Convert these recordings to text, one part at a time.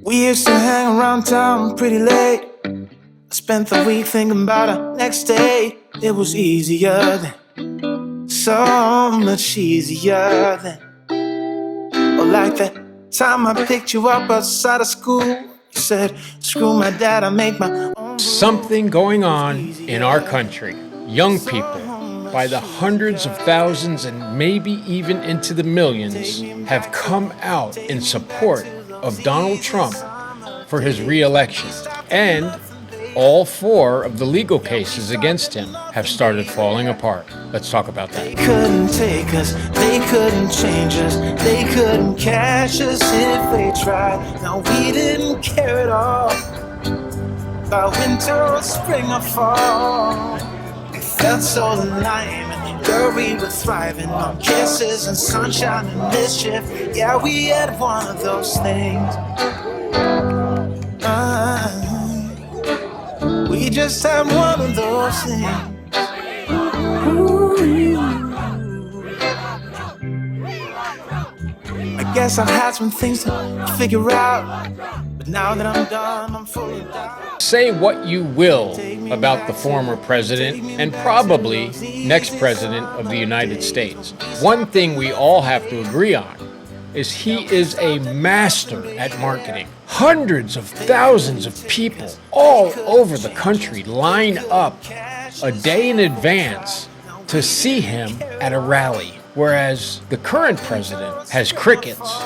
We used to hang around town pretty late. I spent the week thinking about our next day. It was easier then, so much easier then. Or like that time I picked you up outside of school. You said, screw my dad, I make my own. Something going on in our country. Young people, by the hundreds of thousands and maybe even into the millions, have come out in support of Donald Trump for his re-election. And all 4 of the legal cases against him have started falling apart. Let's talk about that. They couldn't take us, they couldn't change us, they couldn't catch us if they tried. No, we didn't care at all about winter or spring or fall. We felt so alive, and girl, we were thriving on kisses and sunshine and mischief. Yeah, we had one of those things. We just had one of those things. I guess I've had some things to figure out, but now that I'm done, I'm fully down. Say what you will about the former president and probably next president of the United States. One thing we all have to agree on is he is a master at marketing. Hundreds of thousands of people all over the country line up a day in advance to see him at a rally, whereas the current president has crickets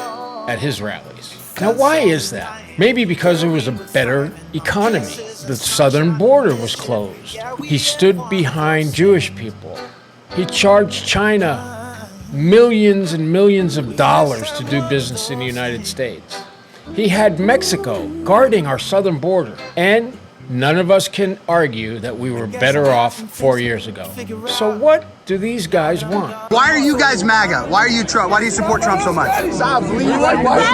at his rallies. Now, why is that? Maybe because it was a better economy. The southern border was closed. He stood behind Jewish people. He charged China millions and millions of dollars to do business in the United States. He had Mexico guarding our southern border. And none of us can argue that we were better off 4 years ago. So what do these guys want? Why are you guys MAGA? Why are you Trump? Why do you support Trump so much?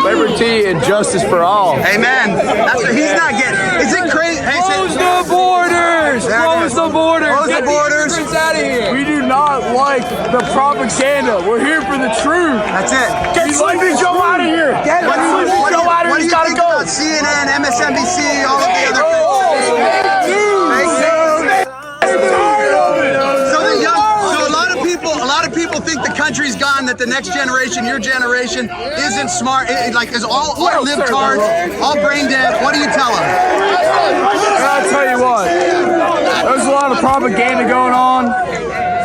Liberty and justice for all. Amen. That's what he's not getting. Is it crazy? Hey, Close the borders! Close the borders! Close the borders! Get the out of here! We do not like the propaganda. We're here for the truth. That's it. Get Sleepy Joe out of here! Get Sleepy Joe out of here! He's gotta go! About CNN, MSNBC, all of the other. A lot of people think the country's gone, that the next generation, your generation, isn't smart, is all libtards, all brain dead. What do you tell them? I'll tell you what, there's a lot of propaganda going on.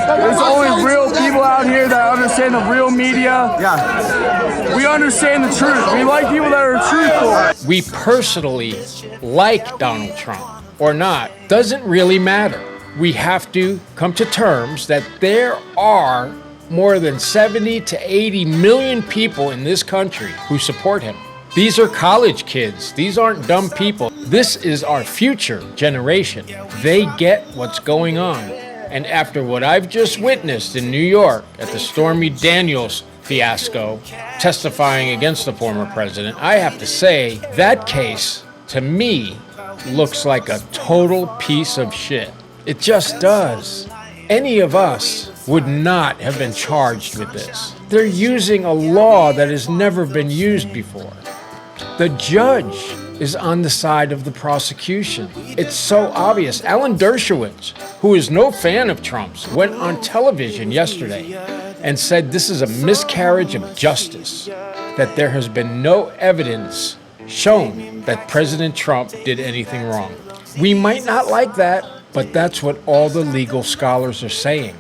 There's only real people out here that understand the real media. Yeah. We understand the truth. We like people that are truthful. We personally like Donald Trump or not doesn't really matter. We have to come to terms that there are more than 70 to 80 million people in this country who support him. These are college kids. These aren't dumb people. This is our future generation. They get what's going on. And after what I've just witnessed in New York at the Stormy Daniels fiasco, testifying against the former president, I have to say that case, to me, looks like a total piece of shit. It just does. Any of us would not have been charged with this. They're using a law that has never been used before. The judge is on the side of the prosecution. It's so obvious. Alan Dershowitz, who is no fan of Trump's, went on television yesterday and said this is a miscarriage of justice, that there has been no evidence shown that President Trump did anything wrong. We might not like that, but that's what all the legal scholars are saying.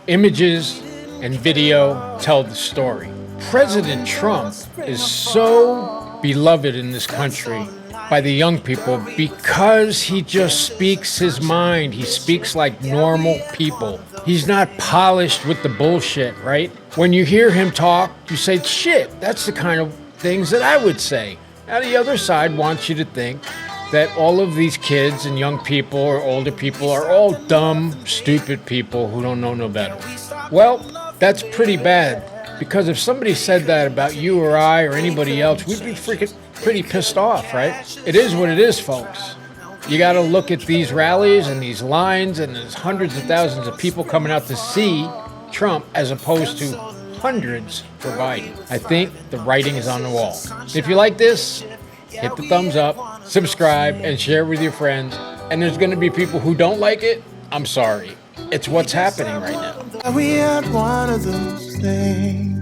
Images and video tell the story. President Trump is so beloved in this country by the young people because he just speaks his mind. He speaks like normal people. He's not polished with the bullshit, right? When you hear him talk, you say, shit, that's the kind of things that I would say. Now, the other side wants you to think that all of these kids and young people or older people are all dumb, stupid people who don't know no better. Well, that's pretty bad, because if somebody said that about you or I or anybody else, we'd be freaking pretty pissed off, right? It is what it is, folks. You got to look at these rallies and these lines, and there's hundreds of thousands of people coming out to see Trump as opposed to hundreds for Biden. I think the writing is on the wall. If you like this, hit the thumbs up, subscribe, and share with your friends. And there's going to be people who don't like it. I'm sorry. It's what's happening right now. We had one of those things.